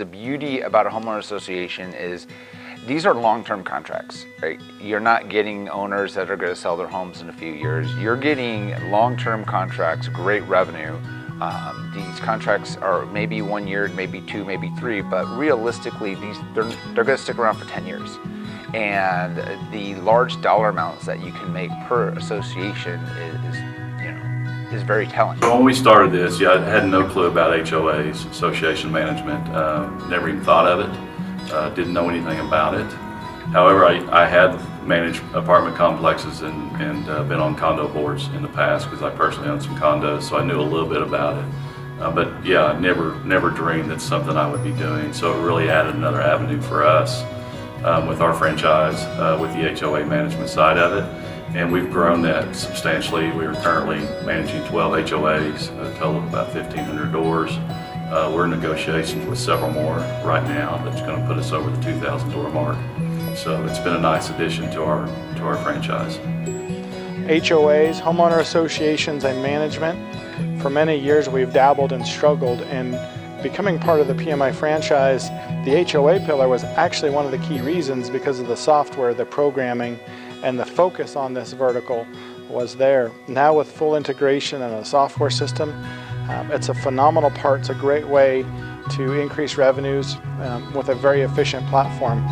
The beauty about a homeowner association is these are long-term contracts, right? You're not getting owners that are going to sell their homes in a few years. You're getting long-term contracts, great revenue. These contracts are maybe 1 year, maybe 2, maybe 3, but realistically, they're going to stick around for 10 years. And the large dollar amounts that you can make per association is very telling. When we started this, I had no clue about HOAs, Association Management. Never even thought of it. Didn't know anything about it. However, I had managed apartment complexes and been on condo boards in the past because I personally own some condos, so I knew a little bit about it. But yeah, I never dreamed that's something I would be doing. So it really added another avenue for us with our franchise, with the HOA management side of it. And we've grown that substantially. We are currently managing 12 HOAs, a total of about 1,500 doors. We're in negotiations with several more right now that's going to put us over the 2,000 door mark. So it's been a nice addition to our franchise. HOAs, homeowner associations, and management. For many years we've dabbled and struggled, and becoming part of the PMI franchise, the HOA pillar was actually one of the key reasons because of the software, the programming, and the focus on this vertical was there. Now with full integration and a software system, it's a phenomenal part. It's a great way to increase revenues with a very efficient platform.